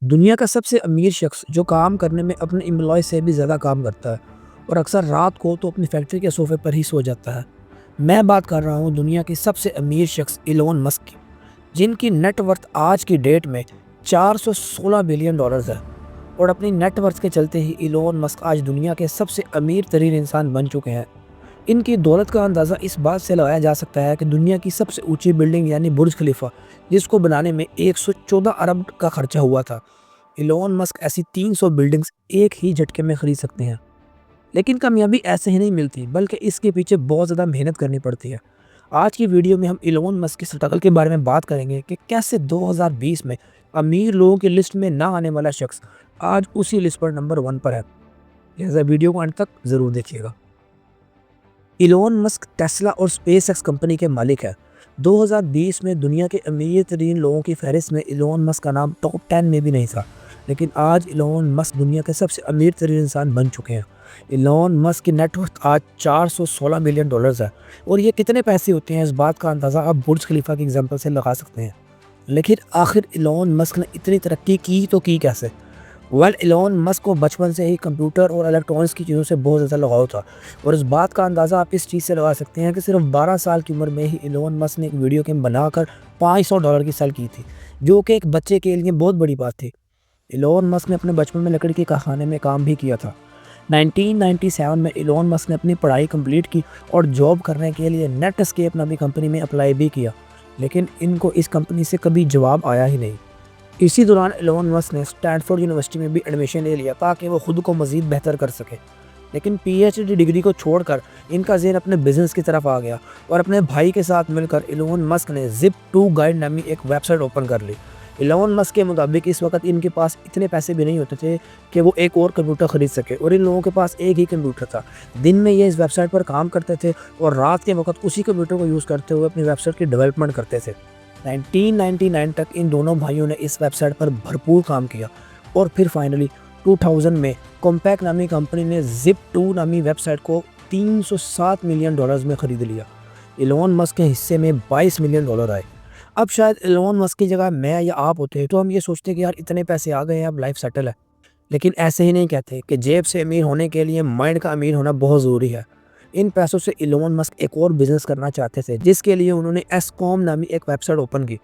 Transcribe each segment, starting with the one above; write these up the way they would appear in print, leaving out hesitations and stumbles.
दुनिया का सबसे अमीर शख्स जो काम करने में अपने एम्प्लॉय से भी ज़्यादा काम करता है और अक्सर रात को तो अपनी फैक्ट्री के सोफे पर ही सो जाता है। मैं बात कर रहा हूँ दुनिया के सबसे अमीर शख्स इलोन मस्क की, जिनकी नेटवर्थ आज की डेट में 416 बिलियन डॉलर्स है। और अपनी नेटवर्थ के चलते ही इलोन मस्क आज दुनिया के सबसे अमीर तरीन इंसान बन चुके हैं। इनकी दौलत का अंदाज़ा इस बात से लगाया जा सकता है कि दुनिया की सबसे ऊंची बिल्डिंग यानी बुर्ज खलीफा, जिसको बनाने में 114 अरब का खर्चा हुआ था, इलोन मस्क ऐसी 300 बिल्डिंग्स एक ही झटके में खरीद सकते हैं। लेकिन कामयाबी ऐसे ही नहीं मिलती, बल्कि इसके पीछे बहुत ज़्यादा मेहनत करनी पड़ती है। आज की वीडियो में हम इलोन मस्क की स्ट्रगल के बारे में बात करेंगे कि कैसे 2020 में अमीर लोगों की लिस्ट में ना आने वाला शख्स आज उसी लिस्ट पर नंबर 1 पर है। लिहाजा वीडियो को अंत तक ज़रूर देखिएगा। इलोन मस्क टेस्ला और स्पेसएक्स कंपनी के मालिक है। 2020 में दुनिया के अमीर तरीन लोगों की फहरिस्त में इलोन मस्क का नाम टॉप 10 में भी नहीं था, लेकिन आज इलोन मस्क दुनिया के सबसे अमीर तरीन इंसान बन चुके हैं। इलोन मस्क की नेटवर्थ आज 416 बिलियन डॉलर्स है, और ये कितने पैसे होते हैं इस बात का अंदाज़ा आप बुर्ज खलीफा की एग्जाम्पल से लगा सकते हैं। लेकिन आखिर इलोन मस्क ने इतनी तरक्की की तो की कैसे? इलोन मस्क को बचपन से ही कंप्यूटर और इलेक्ट्रॉनिक्स की चीज़ों से बहुत ज़्यादा लगाव था, और इस बात का अंदाज़ा आप इस चीज़ से लगा सकते हैं कि सिर्फ 12 साल की उम्र में ही इलोन मस्क ने एक वीडियो गेम बनाकर $500 की सेल की थी, जो कि एक बच्चे के लिए बहुत बड़ी बात थी। इलोन मस्क ने अपने बचपन में लकड़ी के कारखाने में काम भी किया था। 1997 में इलोन मस्क ने अपनी पढ़ाई कंप्लीट की और जॉब करने के लिए नेटस्केप नामी कंपनी में अप्लाई भी किया, लेकिन इनको इस कंपनी से कभी जवाब आया ही नहीं। इसी दौरान इलोन मस्क ने स्टैनफोर्ड यूनिवर्सिटी में भी एडमिशन ले लिया ताकि वो खुद को मज़ीद बेहतर कर सके। लेकिन पीएचडी डिग्री को छोड़कर इनका ज़हन अपने बिजनेस की तरफ आ गया, और अपने भाई के साथ मिलकर इलोन मस्क ने जिप2 गाइड नामी एक वेबसाइट ओपन कर ली। इलोन मस्क के मुताबिक इस वक्त इनके पास इतने पैसे भी नहीं होते थे कि वो एक और कंप्यूटर ख़रीद सके, और इन लोगों के पास एक ही कंप्यूटर था। दिन में ये इस वेबसाइट पर काम करते थे और रात के वक्त उसी कंप्यूटर को यूज़ करते हुए अपनी वेबसाइट की डेवलपमेंट करते थे। 1999 तक इन दोनों भाइयों ने इस वेबसाइट पर भरपूर काम किया, और फिर फाइनली 2000 में कॉम्पैक्ट नामी कंपनी ने जिप2 नामी वेबसाइट को 307 मिलियन डॉलर्स में ख़रीद लिया। इलोन मस्क के हिस्से में 22 मिलियन डॉलर आए। अब शायद इलोन मस्क की जगह मैं या आप होते तो हम ये सोचते कि यार इतने पैसे आ गए हैं, अब लाइफ सेटल है। लेकिन ऐसे ही नहीं कहते कि जेब से अमीर होने के लिए माइंड का अमीर होना बहुत ज़रूरी है। इन पैसों से इलोन मस्क एक और बिजनेस करना चाहते थे, जिसके लिए उन्होंने एस्कॉम नामी एक वेबसाइट ओपन की।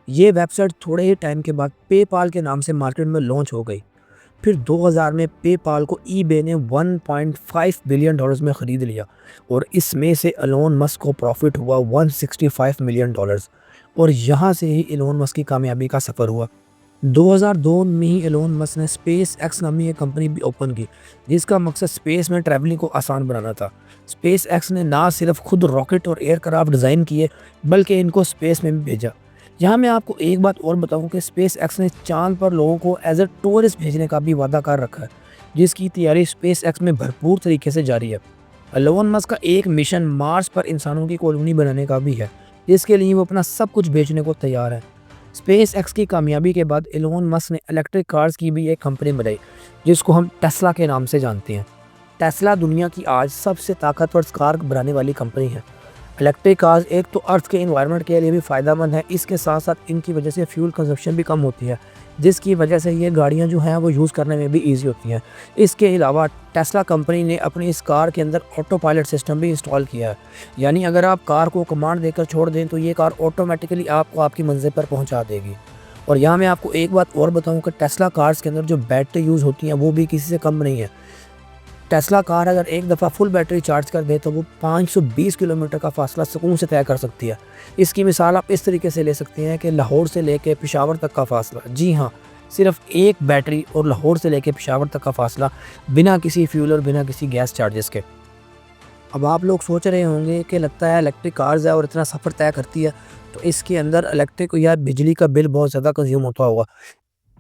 ये वेबसाइट थोड़े ही टाइम के बाद पेपाल के नाम से मार्केट में लॉन्च हो गई। फिर 2000 में पेपाल को ईबे ने 1.5 बिलियन डॉलर्स में ख़रीद लिया, और इसमें से इलोन मस्क को प्रॉफिट हुआ 165 मिलियन डॉलर्स। और यहाँ से ही इलोन मस्क की कामयाबी का सफ़र हुआ। 2002 में ही एलोन मस्क ने स्पेस एक्स नामी एक कंपनी भी ओपन की, जिसका मकसद स्पेस में ट्रैवलिंग को आसान बनाना था। स्पेस एक्स ने ना सिर्फ खुद रॉकेट और एयरक्राफ्ट डिज़ाइन किए, बल्कि इनको स्पेस में भी भेजा। यहाँ मैं आपको एक बात और बताऊं कि स्पेस एक्स ने चांद पर लोगों को एज ए टूरिस्ट भेजने का भी वादा कर रखा है, जिसकी तैयारी स्पेस एक्स में भरपूर तरीके से जारी है। एलोन मस्क का एक मिशन मार्स पर इंसानों की कॉलोनी बनाने का भी है, जिसके लिए वो अपना सब कुछ बेचने को तैयार है। स्पेस एक्स की कामयाबी के बाद एलोन मस्क ने इलेक्ट्रिक कार्स की भी एक कंपनी बनाई, जिसको हम टेस्ला के नाम से जानते हैं। टेस्ला दुनिया की आज सबसे ताकतवर कार बनाने वाली कंपनी है। इलेक्ट्रिक कार्स एक तो अर्थ के एनवायरनमेंट के लिए भी फ़ायदेमंद है, इसके साथ साथ इनकी वजह से फ्यूल कंजप्शन भी कम होती है, जिसकी वजह से ये गाड़ियाँ जो हैं वो यूज़ करने में भी ईजी होती हैं। इसके अलावा टेस्ला कंपनी ने अपनी इस कार के अंदर ऑटो पायलट सिस्टम भी इंस्टॉल किया है, यानी अगर आप कार को कमांड देकर छोड़ दें तो ये कार ऑटोमेटिकली आपको आपकी मंजिल पर पहुंचा देगी। और यहाँ मैं आपको एक बात और बताऊं कि टेस्ला कार्स के अंदर जो बैटरी यूज़ होती हैं वो भी किसी से कम नहीं है। टेस्ला कार अगर एक दफ़ा फुल बैटरी चार्ज कर दे तो वो 520 किलोमीटर का फासला सुकून से तय कर सकती है। इसकी मिसाल आप इस तरीके से ले सकते हैं कि लाहौर से लेकर पेशावर तक का फासला, जी हाँ, सिर्फ एक बैटरी और लाहौर से लेकर पेशावर तक का फासला बिना किसी फ्यूल और बिना किसी गैस चार्जेस के। अब आप लोग सोच रहे होंगे कि लगता है इलेक्ट्रिक कार्स है और इतना सफ़र तय करती है, तो इसके अंदर इलेक्ट्रिक या बिजली का बिल बहुत ज़्यादा कंज्यूम होता होगा।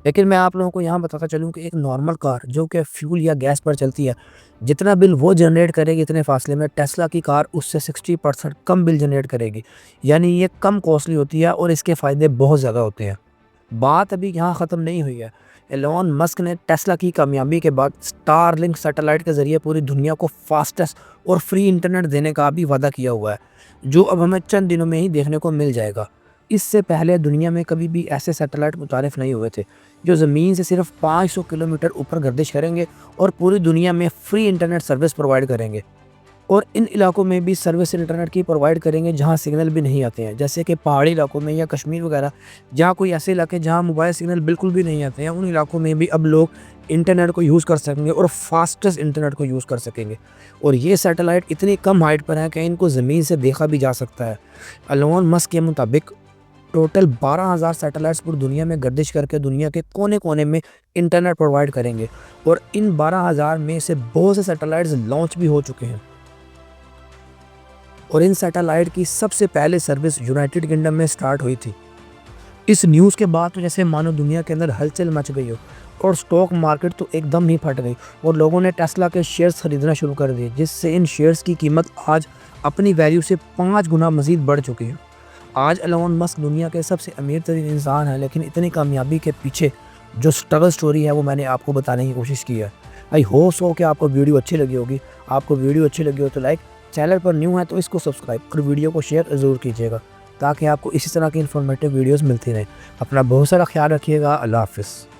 लेकिन मैं आप लोगों को यहाँ बताता चलूँ कि एक नॉर्मल कार जो कि फ्यूल या गैस पर चलती है, जितना बिल वो जनरेट करेगी इतने फासले में टेस्ला की कार उससे 60% कम बिल जनरेट करेगी। यानी ये कम कॉस्टली होती है और इसके फ़ायदे बहुत ज़्यादा होते हैं। बात अभी यहाँ ख़त्म नहीं हुई है। एलोन मस्क ने टेस्ला की कामयाबी के बाद स्टारलिंक सैटेलाइट के ज़रिए पूरी दुनिया को फास्टेस्ट और फ्री इंटरनेट देने का भी वादा किया हुआ है, जो अब हमें चंद दिनों में ही देखने को मिल जाएगा। इससे पहले दुनिया में कभी भी ऐसे सैटेलाइट मुतारिफ नहीं हुए थे जो ज़मीन से सिर्फ 500 किलोमीटर ऊपर गर्दिश करेंगे और पूरी दुनिया में फ्री इंटरनेट सर्विस प्रोवाइड करेंगे। और इन इलाकों में भी सर्विस इंटरनेट की प्रोवाइड करेंगे जहाँ सिग्नल भी नहीं आते हैं, जैसे कि पहाड़ी इलाकों में या कश्मीर वगैरह, जहाँ कोई ऐसे इलाके जहाँ मोबाइल सिग्नल बिल्कुल भी नहीं आते हैं, उन इलाकों में भी अब लोग इंटरनेट को यूज़ कर सकेंगे और फास्टेस्ट इंटरनेट को यूज़ कर सकेंगे। और ये सैटेलाइट इतनी कम हाइट पर है कि इनको ज़मीन से देखा भी जा सकता है। एलोन मस्क के मुताबिक टोटल 12,000 सैटेलाइट्स पूरी दुनिया में गर्दिश करके दुनिया के कोने-कोने में इंटरनेट प्रोवाइड करेंगे और इन 12,000 में से बहुत से सैटेलाइट्स लॉन्च भी हो चुके हैं। और इन सैटेलाइट की सबसे पहले सर्विस यूनाइटेड किंगडम में स्टार्ट हुई थी। इस न्यूज़ के बाद तो जैसे मानो दुनिया के अंदर हलचल मच गई हो और स्टॉक मार्केट तो एकदम ही फट गई और लोगों ने टेस्ला के शेयर्स खरीदना शुरू कर दिए, जिससे इन शेयर्स की कीमत आज अपनी वैल्यू से 5 गुना मज़ीद बढ़ चुकी है। आज एलोन मस्क दुनिया के सबसे अमीर तरीन इंसान है, लेकिन इतनी कामयाबी के पीछे जो स्ट्रगल स्टोरी है वो मैंने आपको बताने की कोशिश की है। आई होप सो कि आपको वीडियो अच्छी लगी होगी। आपको वीडियो अच्छी लगी हो तो लाइक, चैनल पर न्यू है तो इसको सब्सक्राइब और वीडियो को शेयर ज़रूर कीजिएगा ताकि आपको इसी तरह की इन्फॉर्मेटिव वीडियोस मिलती रहें। अपना बहुत सारा ख्याल रखिएगा। अल्लाह हाफ़िज़।